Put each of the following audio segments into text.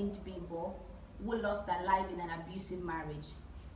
named Bimbo who lost her life in an abusive marriage.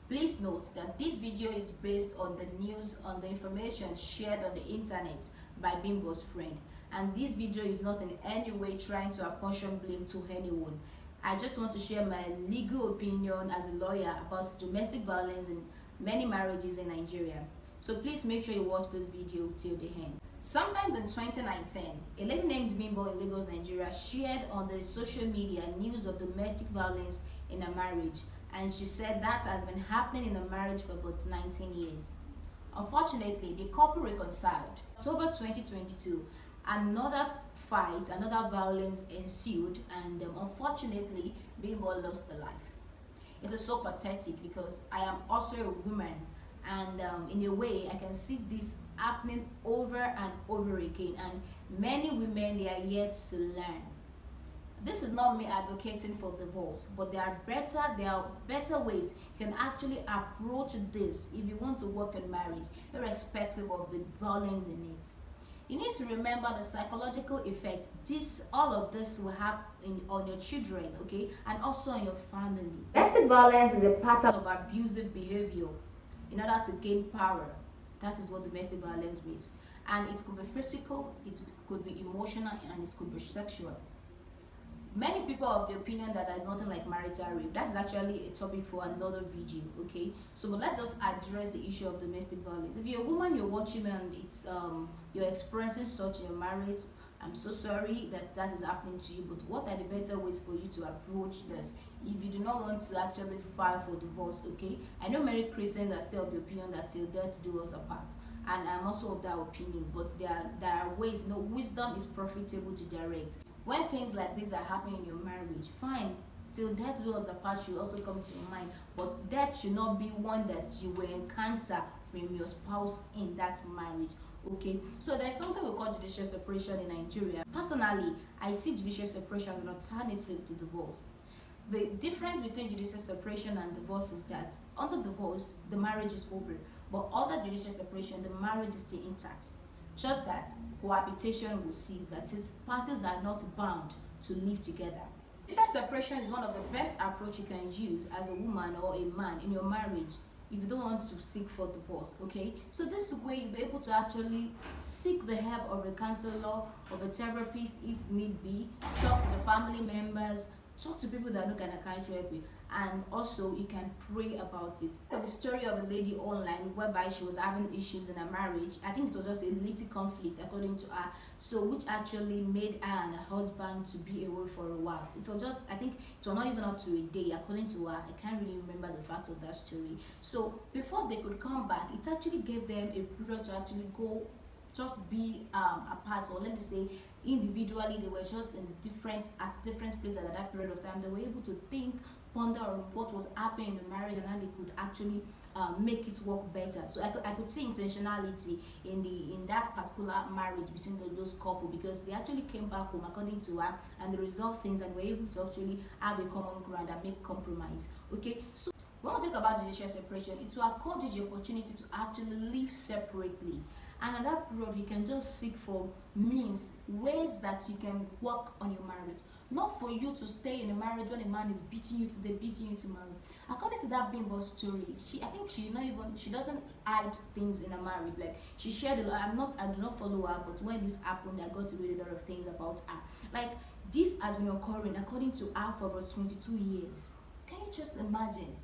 Please note that this video is based on the news, on the information shared on the internet by Bimbo's friend, and this video is not in any way trying to apportion blame to anyone. I just want to share my legal opinion as a lawyer about domestic violence in many marriages in Nigeria. So please make sure you watch this video till the end. Sometime in 2019, a lady named Bimbo in Lagos, Nigeria shared on the social media news of domestic violence in a marriage, and she said that has been happening in a marriage for about 19 years. Unfortunately, the couple reconciled. October 2022, another fight, another violence ensued, and unfortunately, Bimbo lost her life. It is so pathetic because I am also a woman, and in a way I can see this happening over and over again, and many women, they are yet to learn. This is not me advocating for divorce, but there are better ways you can actually approach this if you want to work in marriage, irrespective of the violence in it. You need to remember the psychological effects all of this will have on your children, okay, and also on your family. Domestic violence is a pattern of abusive behavior in order to gain power. That is what domestic violence means, and it could be physical, it could be emotional, and it could be sexual. Many people are of the opinion that there is nothing like marital rape. That's actually a topic for another video, okay? So let us address the issue of domestic violence. If you're a woman, you're watching and it's you're experiencing such in your marriage, I'm so sorry that is happening to you, but what are the better ways for you to approach this if you do not want to actually file for divorce, okay? I know many Christians are still of the opinion that till death do us apart, and I'm also of that opinion, but there are ways. Wisdom is profitable to direct. When things like this are happening in your marriage, fine, till death do us apart should also come to your mind, but death should not be one that you will encounter from your spouse in that marriage, okay? So there's something we call judicial separation in Nigeria. Personally, I see judicial separation as an alternative to divorce. The difference between judicial separation and divorce is that under divorce, the marriage is over, but under judicial separation, the marriage is still intact. Just that cohabitation will cease, that is, parties are not bound to live together. Judicial separation is one of the best approach you can use as a woman or a man in your marriage if you don't want to seek for divorce, okay? So this way you'll be able to actually seek the help of a counselor, of a therapist if need be, talk to the family members, talk to people that can actually help you, and also you can pray about it. I have a story of a lady online whereby she was having issues in her marriage. I think it was just a little conflict according to her, so which actually made her and her husband to be away for a while. It was just, I think it was not even up to a day according to her. I can't really remember the fact of that story. So before they could come back, it actually gave them a period to actually go just be apart, or let me say individually. They were just in different places at that period of time. They were able to think, ponder on what was happening in the marriage, and how they could actually make it work better. So I could see intentionality in that particular marriage between those couple, because they actually came back home according to her and they resolved things and were able to actually have a common ground and make compromise, okay? So when we talk about judicial separation, it will accord you the opportunity to actually live separately. And at that period, you can just seek for ways that you can work on your marriage. Not for you to stay in a marriage when a man is beating you today, beating you tomorrow. According to that Bimbo story, I think she doesn't hide things in a marriage. Like, she shared a lot. I do not follow her, but when this happened, I got to read a lot of things about her. Like, this has been occurring according to her for about 22 years. Can you just imagine?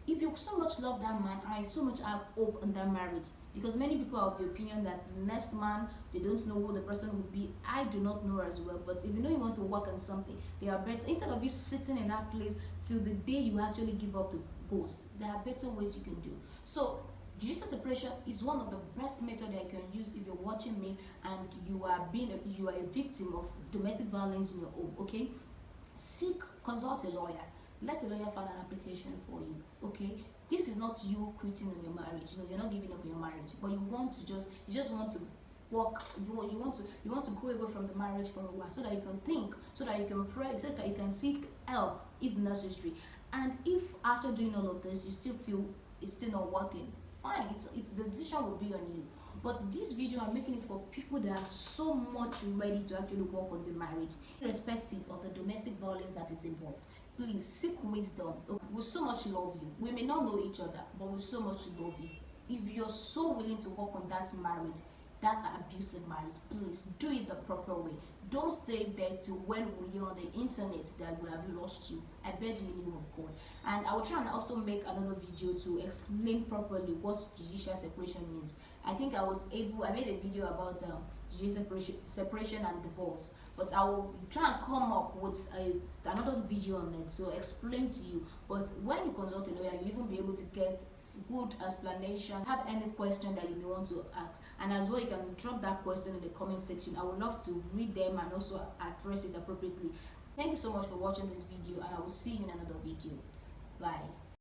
If you so much love that man, I so much have hope in that marriage, because many people are of the opinion that the next man, they don't know who the person would be. I do not know as well, but if you know you want to work on something, they are better. Instead of you sitting in that place till the day you actually give up the ghost, there are better ways you can do. So judicial separation is one of the best methods that you can use if you're watching me and you are a victim of domestic violence in your home, okay? Consult a lawyer. Let a lawyer file an application for you, okay? This is not you quitting on your marriage. You're not giving up your marriage, but you just want to walk. You want to go away from the marriage for a while, so that you can think, so that you can pray, so that you can seek help if necessary. And if after doing all of this you still feel it's still not working, fine. The decision will be on you. But this video, I'm making it for people that are so much ready to actually work on the marriage, irrespective of the domestic violence that is involved. Please seek wisdom. We so much love you. We may not know each other, but we so much love you. If you're so willing to work on that marriage, that abusive marriage, please do it the proper way. Don't stay there to when we're on the internet that we have lost you. I beg you in the name of God. And I will try and also make another video to explain properly what judicial separation means. I think I made a video about judicial separation and divorce, but I will try and come up with another video on it to explain to you. But when you consult a lawyer, you even be able to get good explanation. Have any question that you may want to ask, and as well you can drop that question in the comment section. I would love to read them and also address it appropriately. Thank you so much for watching this video, and I will see you in another video. Bye.